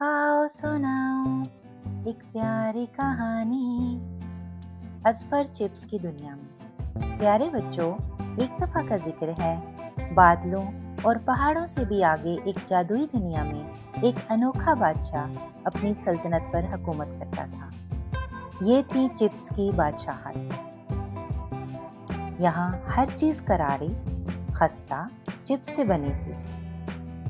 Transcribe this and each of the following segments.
आओ सुनाओ एक प्यारी कहानी। असफर चिप्स की दुनिया में। प्यारे बच्चों, एक दफा का जिक्र है, बादलों और पहाड़ों से भी आगे एक जादुई दुनिया में एक अनोखा बादशाह अपनी सल्तनत पर हुकूमत करता था। ये थी चिप्स की बादशाहत। यहाँ हर चीज करारी, खस्ता चिप्स से बनी थी।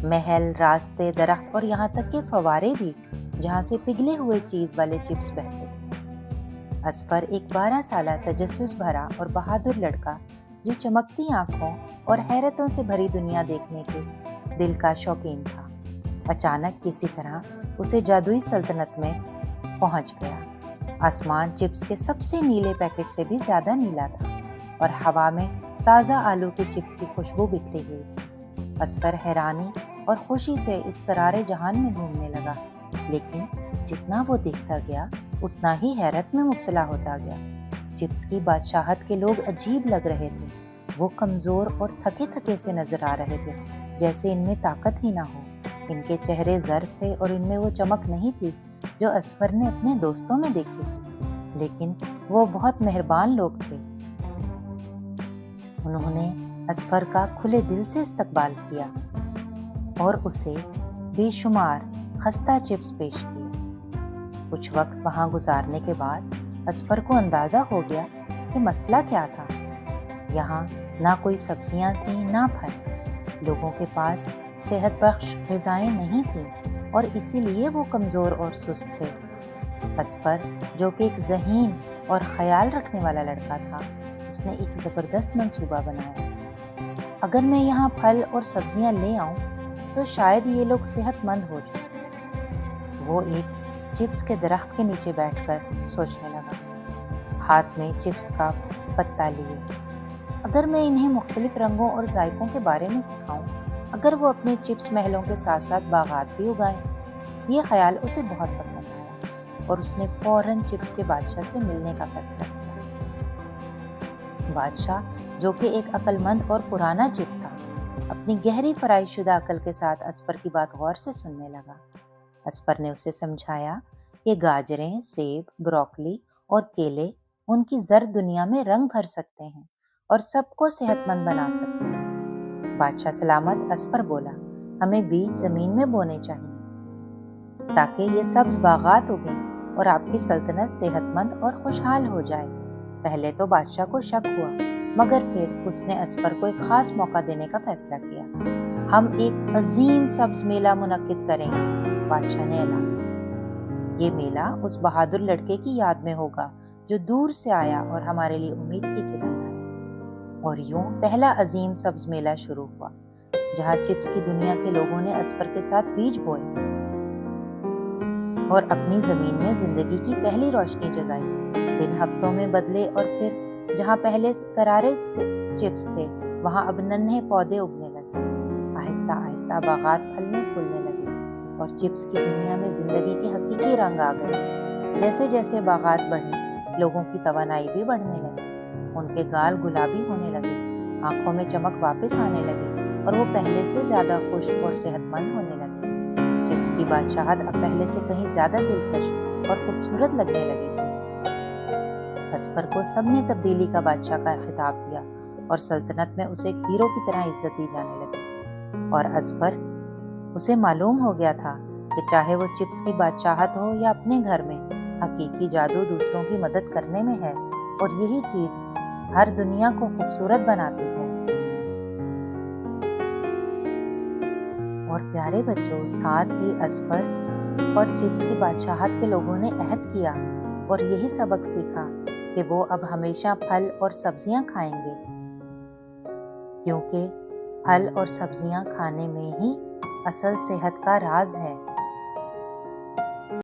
महल, रास्ते, दरख्त और यहाँ तक के फवारे भी जहाँ से पिघले हुए चीज वाले चिप्स बहते थे। असफर एक 12 साला तजस्सुस भरा और बहादुर लड़का, जो चमकती आंखों और हैरतों से भरी दुनिया देखने के दिल का शौकीन था, अचानक किसी तरह उसे जादुई सल्तनत में पहुंच गया। आसमान चिप्स के सबसे नीले पैकेट से भी ज्यादा नीला था और हवा में ताजा आलू के चिप्स की खुशबू बिखरी हुई थी। असफर हैरानी और खुशी से इस करारे जहान में घूमने लगा, लेकिन जितना वो देखता गया उतना ही हैरत में मुब्तला होता गया। चिप्स की बादशाहत के लोग अजीब लग रहे थे। वो कमजोर और थके थके से नजर आ रहे थे, जैसे इनमें ताकत ही ना हो। इनके चेहरे जर्द थे और इनमें वो चमक नहीं थी जो असफर ने अपने दोस्तों में देखी थी। लेकिन वो बहुत मेहरबान लोग थे। उन्होंने असफर का खुले दिल से इस्तकबाल किया और उसे बेशुमार खस्ता चिप्स पेश किए। कुछ वक्त वहां गुजारने के बाद असफर को अंदाजा हो गया कि मसला क्या था। यहाँ ना कोई सब्जियां थी ना फल। लोगों के पास सेहत बख्श ग़िज़ाएं नहीं थी और इसीलिए वो कमज़ोर और सुस्त थे। असफर, जो कि एक ज़हीन और ख्याल रखने वाला लड़का था, उसने एक ज़बरदस्त मंसूबा बनाया। अगर मैं यहाँ फल और सब्जियां ले आऊं तो शायद ये लोग सेहतमंद हो जाए। वो एक चिप्स के दरख्त के नीचे बैठकर सोचने लगा, हाथ में चिप्स का पत्ता लिए। अगर मैं इन्हें मुख्तलिफ रंगों और जायकों के बारे में सिखाऊं, अगर वो अपने चिप्स महलों के साथ साथ बागात भी उगाएं। ये ख्याल उसे बहुत पसंद आया और उसने फौरन चिप्स के बादशाह से मिलने का फैसला किया। बादशाह, जो कि एक अक्लमंद और पुराना चिप था, अपनी गहरी फराइशुदा अकल के साथ असफर की बात गौर से सुनने लगा। असफर ने उसे समझाया कि गाजरें, सेब, ब्रोकली और केले उनकी जर्द दुनिया में रंग भर सकते हैं और सबको सेहतमंद बना सकते हैं। बादशाह सलामत असफर बोला, हमें बीज जमीन में बोने चाहिए ताकि ये सब्ज बागात उगें और आपकी सल्तनत सेहतमंद और खुशहाल हो जाए। पहले तो बादशाह को शक हुआ, मगर फिर उसने असफर को एक खास मौका देने का फैसला किया। हम एक अजीम सब्ज मेला मुनक्किद करेंगे, बादशाह ने ऐलान किया। ये मेला उस बहादुर लड़के की याद में होगा जो दूर से आया और हमारे लिए उम्मीद की किरण है। और यूं पहला अजीम सब्ज मेला शुरू हुआ, जहां चिप्स की दुनिया के लोगों ने असफर के साथ बीज बोए और अपनी जमीन में जिंदगी की पहली रोशनी जगाई। दिन हफ्तों में बदले और फिर जहां पहले करारे चिप्स थे, वहां अब नन्हे पौधे उगने लगे। आहिस्ता आहिस्ता बागात फलने फूलने लगे और चिप्स की दुनिया में जिंदगी के हकीकी रंग आ गए। जैसे जैसे बागात बढ़ी, लोगों की तवानाई भी बढ़ने लगी। उनके गाल गुलाबी होने लगे, आंखों में चमक वापस आने लगी और वो पहले से ज्यादा खुश और सेहतमंद होने लगे। चिप्स की बादशाहत अब पहले से कहीं ज्यादा दिलकश और खूबसूरत लगने लगी थी। असफर को सबने तब्दीली का बादशाह का खिताब दिया और सल्तनत में उसे एक हीरो की तरह इज्जत दी जाने लगी। और असफर, उसे मालूम हो गया था कि चाहे वो चिप्स की बादशाहत हो या अपने घर में, हकीकी जादू दूसरों की मदद करने में है और यही चीज हर दुनिया को खूबसूरत बनाती है। और प्यारे बच्चों, साथ ही असफर और चिप्स की बादशाहत के लोगों ने अहद किया और यही सबक सीखा कि वो अब हमेशा फल और सब्जियां खाएंगे, क्योंकि फल और सब्जियां खाने में ही असल सेहत का राज है।